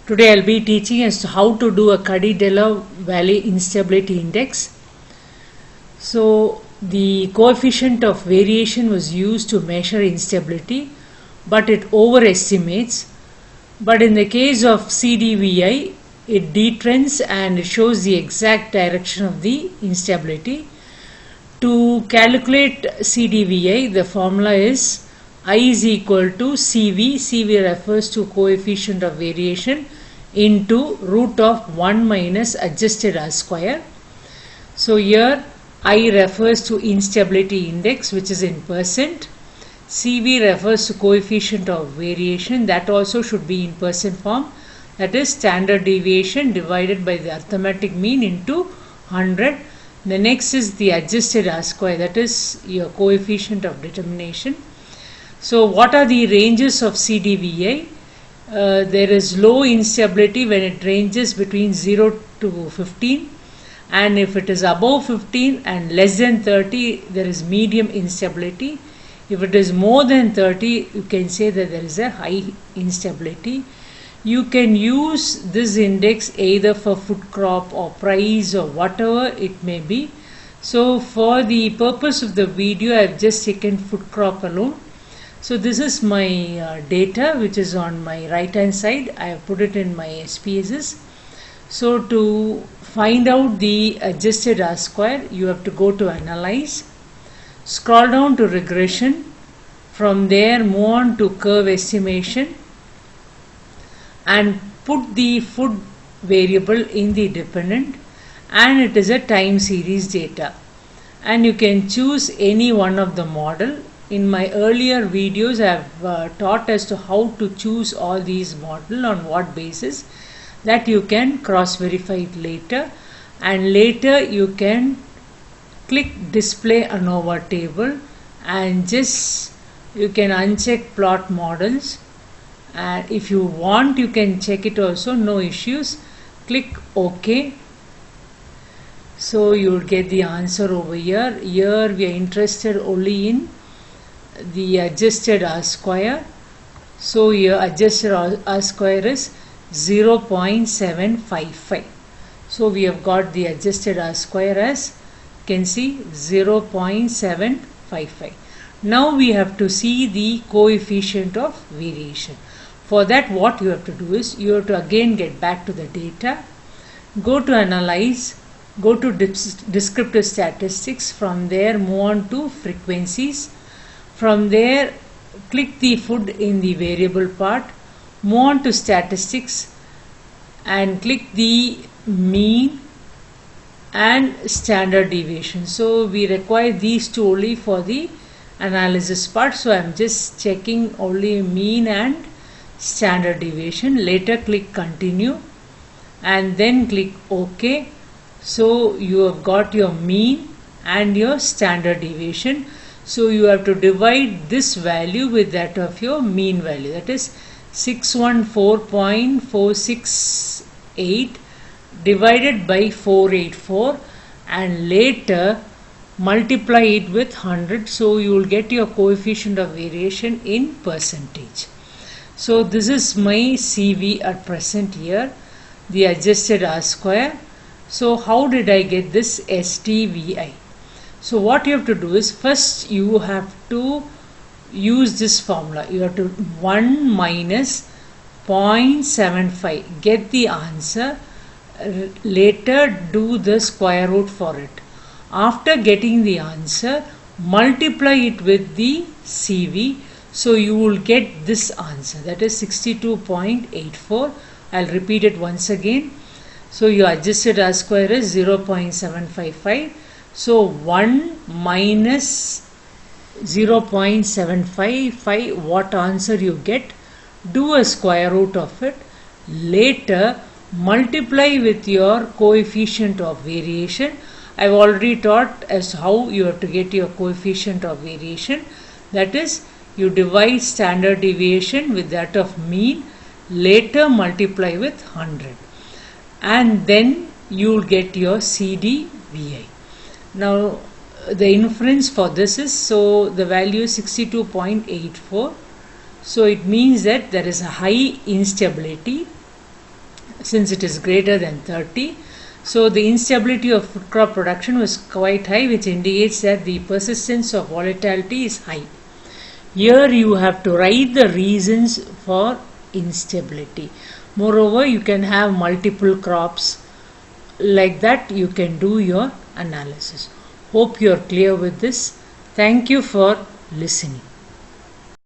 Today I'll be teaching as to how to do a Cuddy-Deller Valley Instability Index. So the coefficient of variation was used to measure instability, but it overestimates. But in the case of CDVI, it detrends and it shows the exact direction of the instability. To calculate CDVI, the formula is I is equal to CV. CV refers to coefficient of variation into root of 1 minus adjusted R square. So here I refers to instability index, which is in percent. CV refers to coefficient of variation, that also should be in percent form. That is standard deviation divided by the arithmetic mean into 100. The next is the adjusted R square, that is your coefficient of determination. So what are the ranges of CDVI? There is low instability when it ranges between 0 to 15, and if it is above 15 and less than 30, there is medium instability. If it is more than 30, you can say that there is a high instability. You can use this index either for food crop or price or whatever it may be. So for the purpose of the video, I have just taken food crop alone. So this is my data which is on my right hand side. I have put it in my SPSS. So to find out the adjusted R square, you have to go to analyze, scroll down to regression, from there move on to curve estimation and put the food variable in the dependent, and it is a time series data, and you can choose any one of the model. In my earlier videos I have taught as to how to choose all these model, on what basis, that you can cross verify it later, and later you can click display ANOVA table and just you can uncheck plot models, and if you want you can check it also, no issues. Click OK. So you will get the answer over here. Here we are interested only in the adjusted R square. So here adjusted R square is 0.755. So we have got the adjusted R square as, you can see, 0.755. Now we have to see the coefficient of variation. For that, what you have to do is you have to again get back to the data, go to analyze, go to descriptive statistics, from there move on to frequencies. From there, click the food in the variable part, move on to statistics and click the mean and standard deviation. So we require these two only for the analysis part. So I am just checking only mean and standard deviation. Later click continue and then click OK. So you have got your mean and your standard deviation. So you have to divide this value with that of your mean value, that is 614.468 divided by 484, and later multiply it with 100. So you will get your coefficient of variation in percentage. So this is my CV at present here, the adjusted R square. So how did I get this SDVI? So what you have to do is, first you have to use this formula. You have to 1 minus 0.75, get the answer, later do the square root for it. After getting the answer, multiply it with the CV. So you will get this answer, that is 62.84. I'll repeat it once again. So your adjusted R square is 0.755. So 1 minus 0.755, what answer you get? Do a square root of it. Later multiply with your coefficient of variation. I've already taught as how you have to get your coefficient of variation. That is, you divide standard deviation with that of mean, later multiply with 100, and then you will get your CDVI. Now the inference for this is, so the value is 62.84. So it means that there is a high instability since it is greater than 30. So the instability of food crop production was quite high, which indicates that the persistence of volatility is high. Here you have to write the reasons for instability. Moreover, you can have multiple crops. Like that, you can do your analysis. Hope you are clear with this. Thank you for listening.